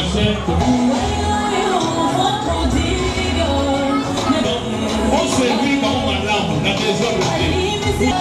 verset. On servit comme madame la maison de Dieu.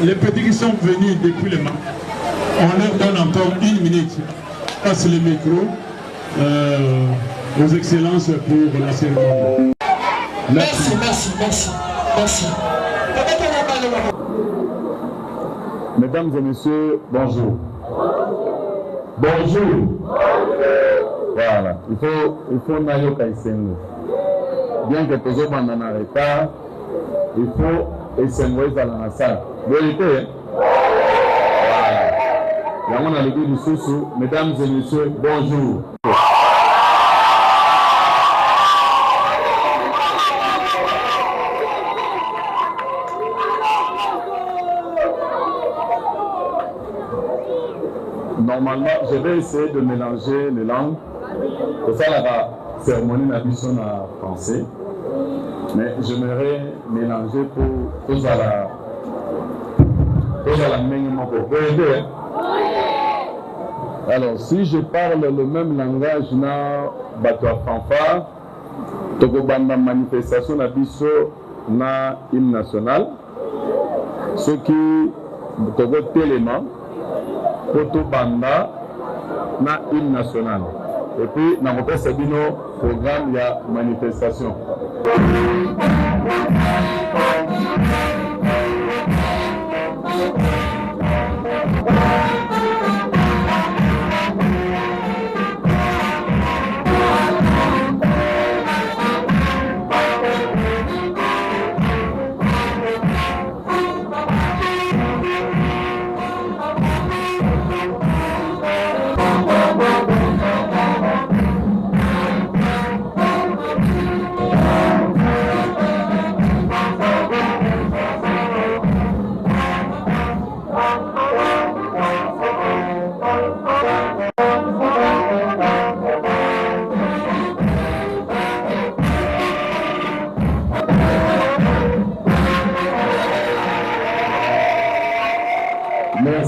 Les petits qui sont venus depuis le matin, on leur donne encore 1 minute. Passe le micro aux excellences pour la cérémonie. Merci. Mesdames et messieurs, bonjour. Bonjour. Voilà, il faut Nayo Kaisengo. Bien que tous en retard, il faut essayer dans la salle. Vérité. Voilà. On a le goût du sous. Mesdames et messieurs, bonjour. Normalement, je vais essayer de mélanger les langues. C'est ça la cérémonie d'admission en français. Mais j'aimerais mélanger pour tous à la même langue. Alors, si je parle le même langage, na bateau fanfare, tokobanda manifestation d'admission na hymne national. Ce qui togo télément. Poto banda na hymne national. Et puis, dans le Sabino, programme, il y a manifestation.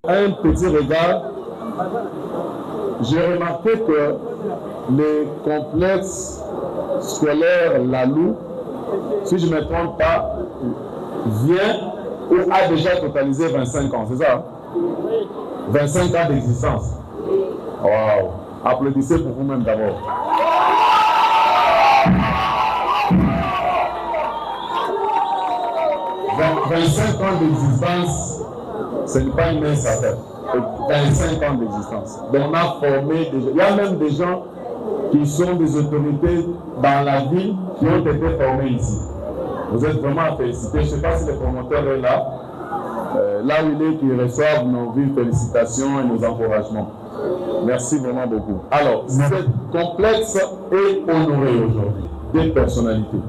Un petit regard, j'ai remarqué que le complexe scolaire Lalou, si je ne me trompe pas, vient ou a déjà totalisé 25 ans, c'est ça? 25 ans d'existence. Wow! Applaudissez pour vous-même d'abord. « 25 ans d'existence, ce n'est pas une mince affaire. 25 ans d'existence. Donc on a formé des gens. Il y a même des gens qui sont des autorités dans la ville qui ont été formés ici. Vous êtes vraiment à féliciter. Je ne sais pas si le promoteur est là. là où il est, qu'ils reçoivent nos vives félicitations et nos encouragements. Merci vraiment beaucoup. Alors, cette complexe est honorée aujourd'hui des personnalités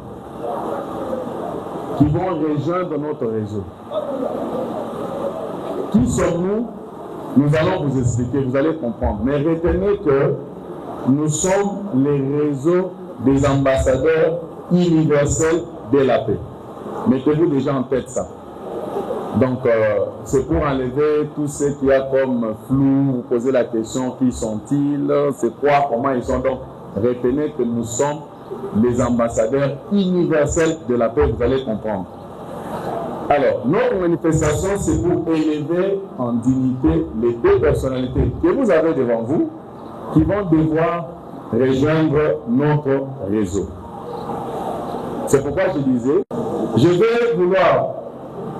qui vont rejoindre notre réseau. Qui sommes-nous? Nous allons vous expliquer, vous allez comprendre. Mais retenez que nous sommes les réseaux des ambassadeurs universels de la paix. Mettez-vous déjà en tête ça. Donc, c'est pour enlever tout ce qu'il y a comme flou, vous posez la question, qui sont-ils, c'est quoi, comment ils sont. Donc, retenez que nous sommes les ambassadeurs universels de la paix, vous allez comprendre. Alors, notre manifestation, c'est pour élever en dignité les deux personnalités que vous avez devant vous, qui vont devoir rejoindre notre réseau. C'est pourquoi je disais, je vais vouloir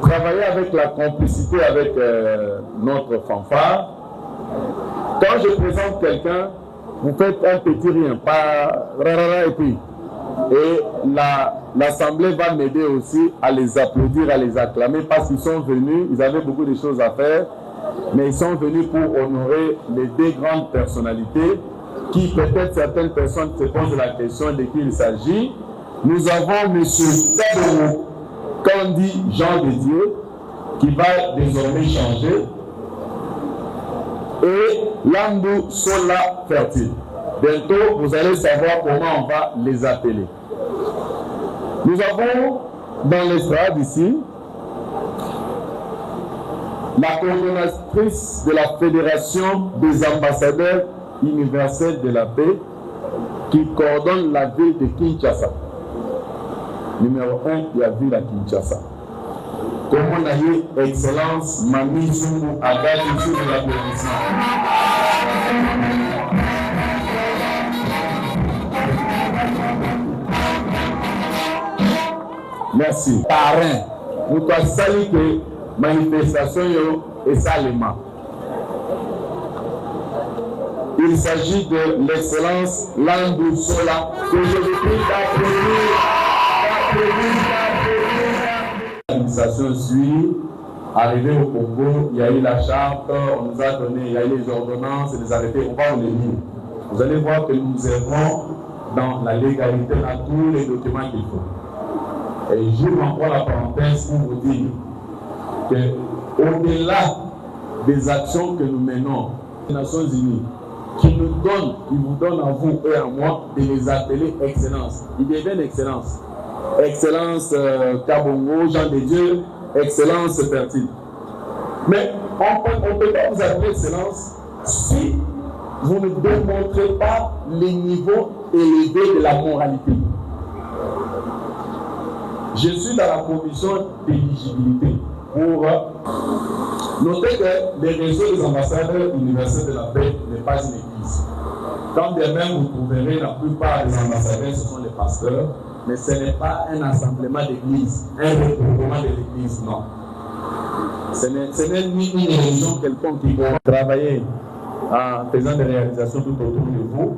travailler avec la complicité avec notre fanfare. Quand je présente quelqu'un, vous faites un petit rien, pas rarara et puis. Et l'Assemblée va m'aider aussi à les applaudir, à les acclamer parce qu'ils sont venus, ils avaient beaucoup de choses à faire, mais ils sont venus pour honorer les deux grandes personnalités qui, peut-être certaines personnes se posent la question de qui il s'agit. Nous avons M. Kabongo Kandi Jean de Dieu qui va désormais changer et Landou Sola Fertile. Bientôt, vous allez savoir comment on va les appeler. Nous avons dans l'estrade ici la coordonnatrice de la Fédération des ambassadeurs universels de la paix qui coordonne la ville de Kinshasa. Numéro 1, il y a ville à Kinshasa. Comment on a eu Excellence Mami Zungu Agathe de l'applaudissement. Merci. Parrain. Nous avons salué que manifestation est salement. Il s'agit de l'excellence Landou Sola que je vous prie d'applaudir. L'administration suit. Arrivé au Congo, il y a eu la charte, on nous a donné, il y a eu les ordonnances et les arrêtés. On va vous les lire. Vous allez voir que nous œuvrons dans la légalité, dans tous les documents qu'il faut. Et j'ouvre encore la parenthèse pour vous dire que au-delà des actions que nous menons, les Nations Unies, qui nous donnent, qui vous donnent à vous et à moi, de les appeler Excellence. Ils deviennent Excellence. Excellence Kabongo, Jean de Dieu, Excellence Fertile. Mais on ne peut pas vous appeler Excellence si vous ne démontrez pas les niveaux élevés de la moralité. Je suis dans la commission d'éligibilité pour noter que les réseaux des ambassadeurs universels de la paix n'est pas une église. Quand bien même vous trouverez la plupart des ambassadeurs, ce sont les pasteurs, mais ce n'est pas un assemblement d'église, un regroupement de l'église, non. Ce n'est ni une religion quelconque qui va travailler en faisant des réalisations tout autour de vous.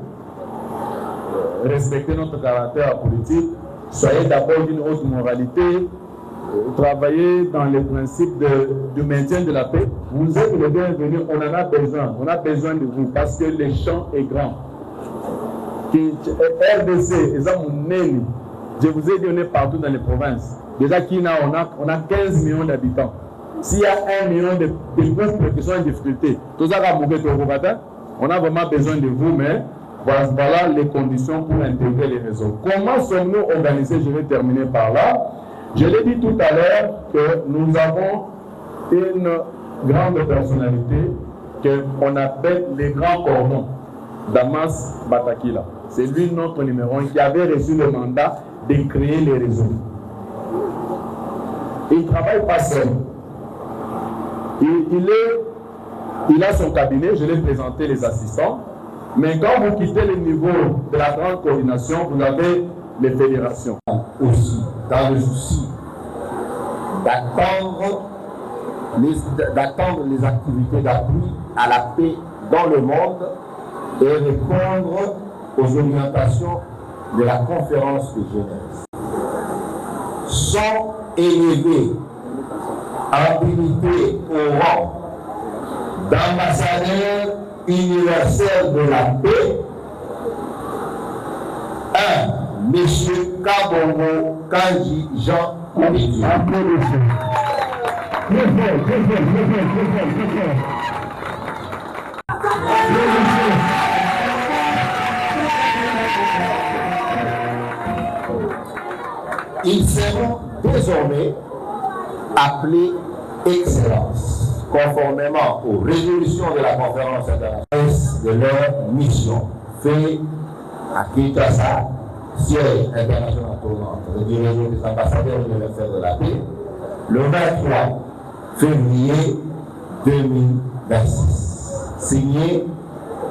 Respectez notre caractère politique, soyez d'abord d'une haute moralité, travaillez dans les principes du maintien de la paix. Vous êtes les bienvenus, on en a besoin de vous parce que le champ est grand. RDC, je vous ai dit, on est partout dans les provinces. Déjà, on a 15 millions d'habitants. S'il y a 1 million de peuples qui sont en difficulté, tout ça va mourir on a vraiment besoin de vous, mais voilà les conditions pour intégrer les réseaux. Comment sommes-nous organisés? Je vais terminer par là. Je l'ai dit tout à l'heure que nous avons une grande personnalité qu'on appelle les grands cordons, Damas Batakila. C'est lui notre numéro 1 qui avait reçu le mandat de créer les réseaux. Il ne travaille pas seul. Il a son cabinet, je l'ai présenté les assistants, mais quand vous quittez le niveau de la grande coordination, vous avez les fédérations. Aussi, dans le souci d'attendre les activités d'appui à la paix dans le monde et répondre aux orientations de la conférence de Genève. Sont élevés habilité au rang d'ambassadeur universel de la paix, 1. Monsieur Kabongo Kanji Jean Midi. Ils seront désormais appelés Excellence, conformément aux résolutions de la conférence internationale de leur mission, fait à Kinshasa, siège international tournant du réseau des ambassadeurs universels de la paix, le 23 février 2026. Signé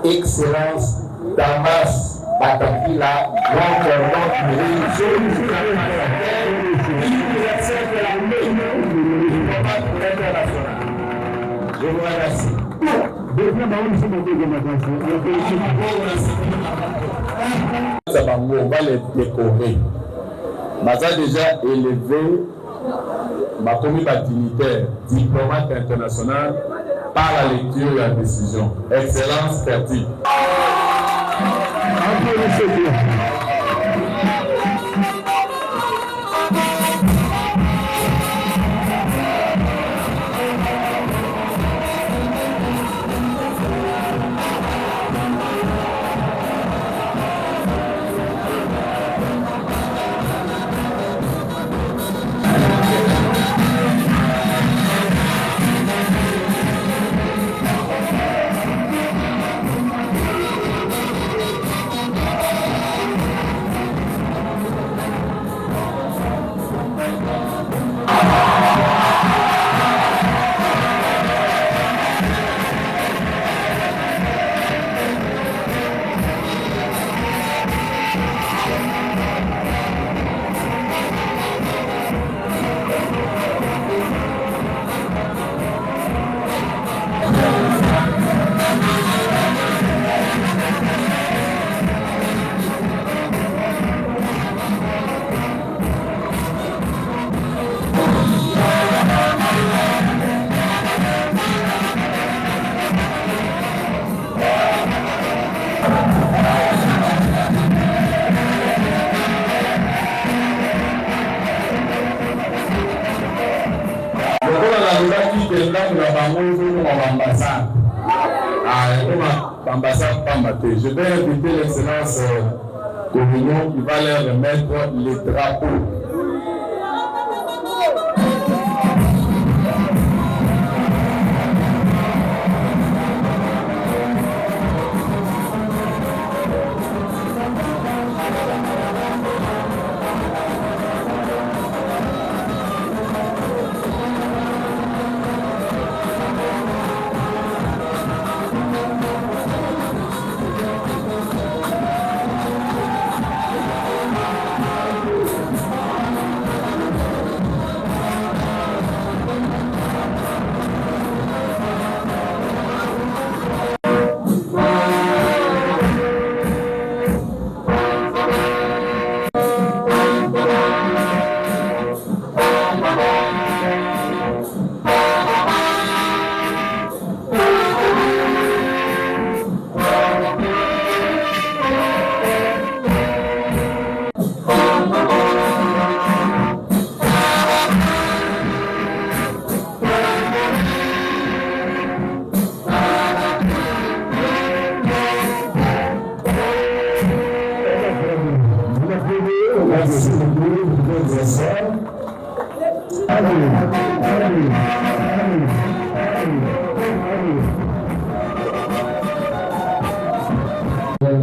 Excellence Damas Batakila, grand commandant du réseau universel de la paix, international. Je vous remercie. On va les décorer. Baza déjà élevé, ma commis dignitaire, diplomate international, par la lecture de la décision. Excellence Ferti. Je vais inviter l'excellence Communion qui va leur remettre les drapeaux.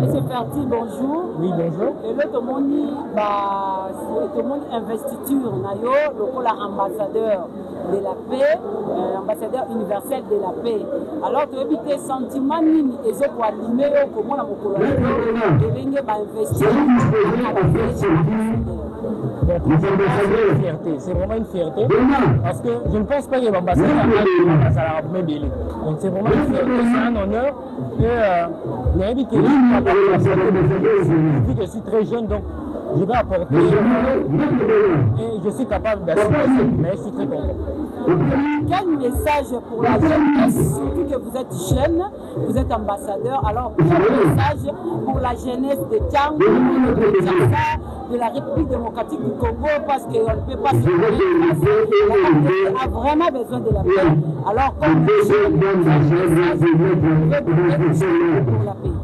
Monsieur Ferti, bonjour. Oui, bonjour. Et là, tout le monde investiture, le ambassadeur de la paix, ambassadeur universel de la paix. Alors, tu as vu tes sentiments, et ce pour animer, comment on a investir. C'est vraiment une fierté parce que je ne pense pas que l'ambassadeur a même bien. Donc c'est vraiment une fierté, c'est un honneur que depuis que je suis très jeune, donc je vais apporter et je suis capable d'assister, mais je suis très content. Quel message pour la jeunesse, surtout que vous êtes jeune, vous êtes ambassadeur, alors quel message pour la jeunesse de Tiang, de Kinshasa, de la République démocratique du Congo, parce qu'on ne peut pas se faire, a vraiment besoin de la paix. Alors comme pour la paix.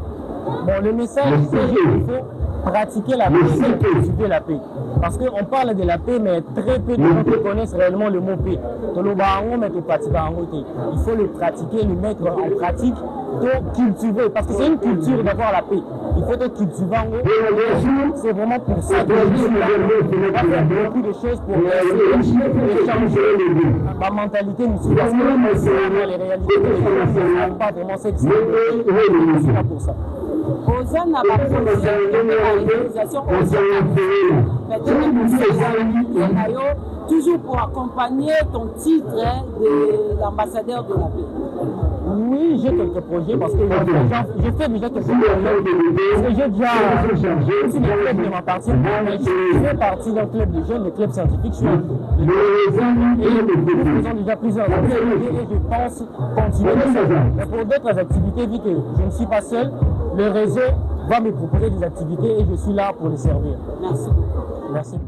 Bon, le message, c'est qu'il faut pratiquer la paix et cultiver la paix. Parce qu'on parle de la paix, mais très peu de gens connaissent réellement le mot paix. Il faut le pratiquer, le mettre en pratique, pour cultiver. Parce que c'est une culture d'avoir la paix. Il faut être cultivé. C'est vraiment pour ça que je suis là. On va faire beaucoup de choses pour changer ma mentalité. Parce que les réalités, les gens ne savent pas vraiment ce que c'est. Je suis là pour ça. Aux jeunes à la réalisation toujours pour accompagner ton titre de l'ambassadeur de la paix. Oui, j'ai quelques projets parce que j'ai fait déjà quelques projets. Parce que j'ai déjà si le club ne m'appartient pas, mais je fais partie d'un club de jeunes, le club scientifique. Et nous faisons déjà plusieurs activités et je pense continuer de faire. Mais pour d'autres activités, vu que je ne suis pas seul, le réseau va me proposer des activités et je suis là pour les servir. Merci. Merci.